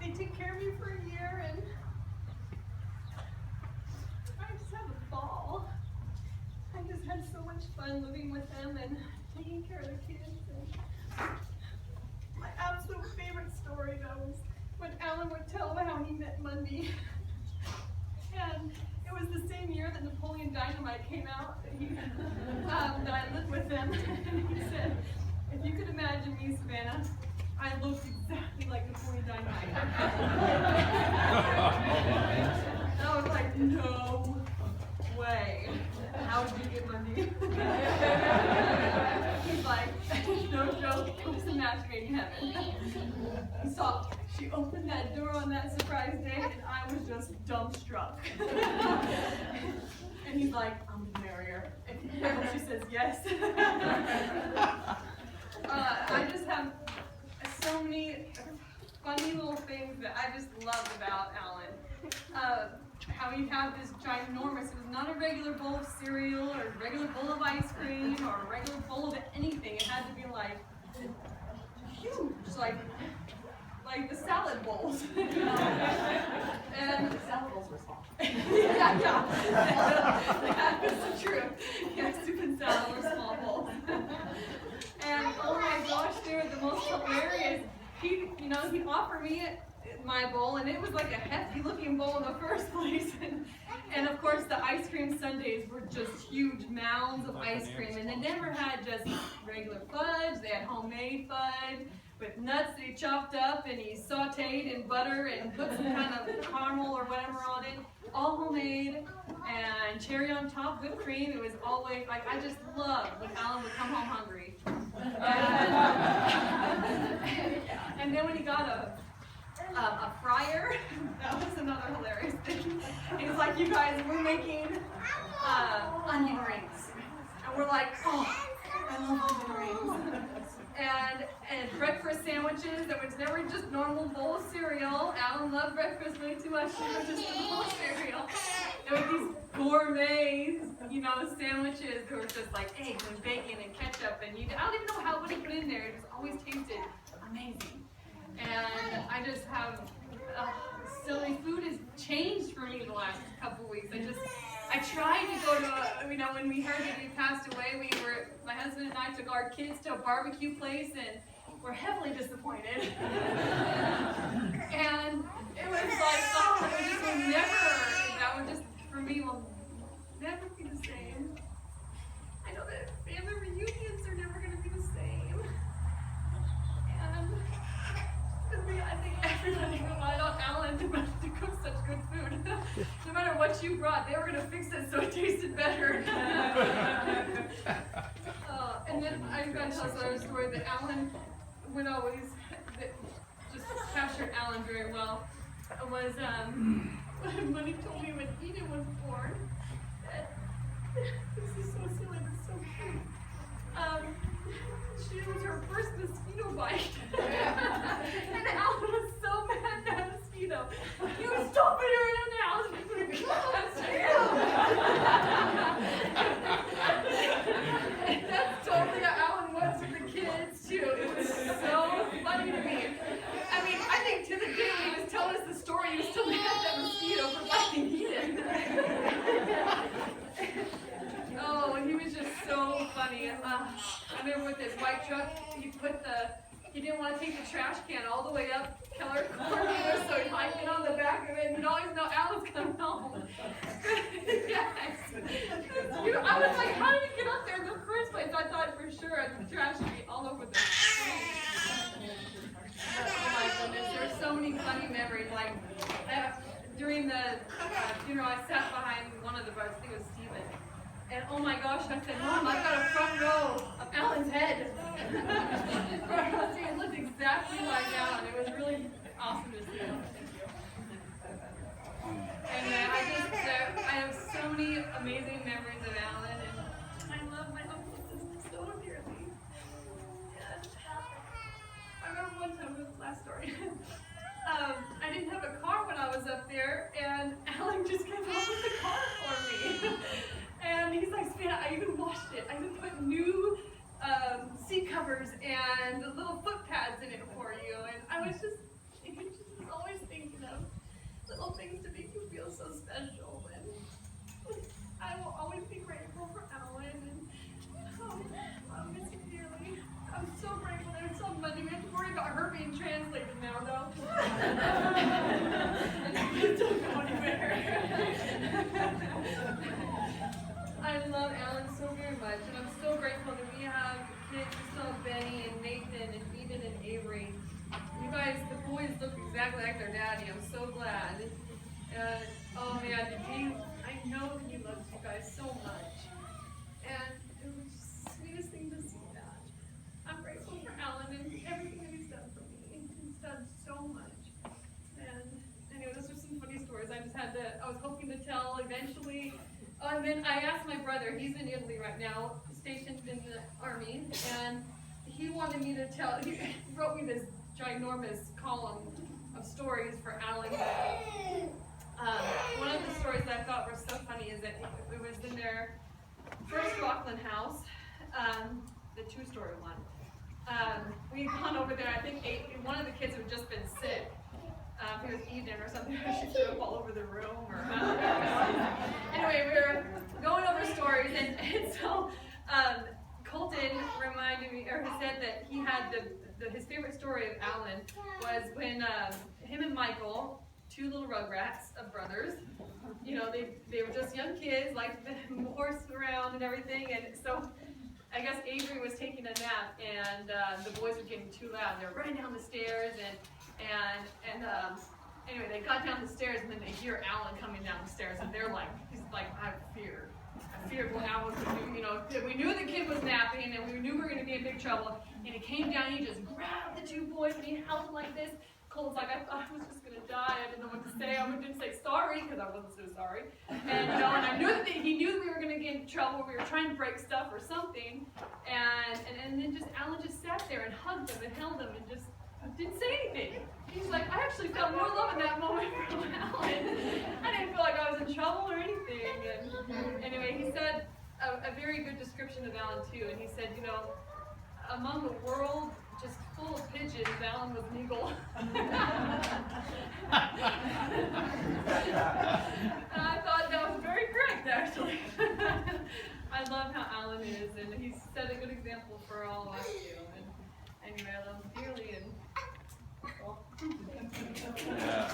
they took care of me for a year, and I just had a ball. I just had so much fun living with them and taking care of the kids. And my absolute favorite story, though, was when Alan would tell how he met Mundy. And it was the same year that Napoleon Dynamite came out, that I lived with him. And he said, if you could imagine me, Savannah, I looked exactly like Napoleon Dynamite. And I was like, no way. How did you get Mundy? He's like, no joke, it was a match made in heaven. So she opened that door on that surprise day, and I was just dumbstruck. And he's like, I'm gonna marry her. And she says yes. I just have so many funny little things that I just love about Alan. How he'd have this ginormous, it was not a regular bowl of cereal or a regular bowl of ice cream or a regular bowl of anything. It had to be like huge, like the salad bowls. And the salad bowls were small. yeah. That was the truth. Yeah, soup and salad were small bowls. And oh my gosh, they were the most hilarious. He'd offer me my bowl, and it was like a hefty looking bowl in the first place. And of course the ice cream sundaes were just huge mounds of ice cream, and they never had just regular fudge. They had homemade fudge with nuts that he chopped up and he sauteed in butter and put some kind of caramel or whatever on it, all homemade, and cherry on top, whipped cream. It was always like, I just loved when Alan would come home hungry. And then when he got a fryer, that was another hilarious thing. He was like, you guys, we're making onion rings. And we're like, oh, I love onion rings. And breakfast sandwiches that was never just normal bowl of cereal. Alan loved breakfast way too much, it was just a bowl of cereal. There were these gourmet, sandwiches that were just like eggs and bacon and ketchup, and I don't even know what he put in there. It just always tasted amazing. And I just have so many food has changed for me the last couple of weeks. I tried to go to, when we heard that he passed away, my husband and I took our kids to a barbecue place, and we're heavily disappointed. And it was like, it just will never, that would just, for me, will never be the same. I know that family reunions are never going to be the same. And I think everybody relied on Alan to cook such good food. No matter what you brought, they were going to fix it so it tasted better. And then I'm going to tell us another story that Alan would always, that just captured Alan very well, was when he told me when Eden was born, that, this is so silly but so cute. She was her first mosquito bite. And Alan was so mad at that mosquito. He was stomping her around the house and he put a And that's totally how Alan was with the kids too. It was so funny to me. I think to the day when he was telling us the story, he was still mad at that mosquito for biting Eden. Oh, he was just so funny. I remember with his white truck, he didn't want to take the trash can all the way up Keller Court either, so he'd hike it on the back of it, and he'd always know Alan's coming home. Yes. I was like, how did he get up there in the first place? I thought for sure the trash would be all over the street. Oh my goodness, there are so many funny memories. Like, during the funeral, I sat behind one of the brothers, I think it was Stephen. And oh my gosh, I said, Mom, I've got a front row of Alan's head. It looked exactly like Alan. It was really awesome to see. And I have so many amazing memories of Alan, and I love my uncle so dearly. And I remember one time, this last story. I didn't have a car when I was up there, and Alan just came up with the car for me. And he's like, Savannah, I even washed it. I even put new seat covers and little foot pads in it for you. And he just was always Alan so very much, and I'm so grateful that we have kids. We still have Benny and Nathan and Eden and Avery. You guys, the boys look exactly like their daddy. I'm so glad. And oh man, I know that he loves you guys so much. And it was just the sweetest thing to see that. I'm grateful for Alan and everything that he's done for me. He's done so much. And anyway, those are some funny stories. I was hoping to tell eventually. And then I asked my brother, he's in Italy right now, stationed in the army, and he wanted me to tell, he wrote me this ginormous column of stories for Alan. One of the stories that I thought were so funny is that it was in their first Rockland house, the two-story one. We had gone over there, I think one of the kids had just been sick. It was Eden or something, she threw up all over the room. Anyway, we were going over stories, and so Colton reminded me, or he said that he had his favorite story of Alan was when him and Michael, two little rugrats of brothers, you know, they were just young kids, like the horse around and everything, and so I guess Avery was taking a nap, and the boys were getting too loud. They were running down the stairs, and anyway, they got down the stairs, and then they hear Alan coming down the stairs, and he's like, I feared what Alan would do. You know, we knew the kid was napping, and we knew we were going to be in big trouble. And he came down, and he just grabbed the two boys, and he held them like this. Cole's like, I thought I was just going to die. I didn't know what to say. I didn't say sorry, because I wasn't so sorry. And, you know, and I knew that he knew that we were going to get in trouble. We were trying to break stuff or something. And then Alan just sat there and hugged them and held them and just didn't say anything. He's like, I actually felt more love in that moment from Alan. I didn't feel like I was in trouble or anything. And anyway, he said a very good description of Alan too. And he said, you know, among the world just full of pigeons, Alan was an eagle. And I thought that was very correct, actually. I love how Alan is, and he's set a good example for all of us too. And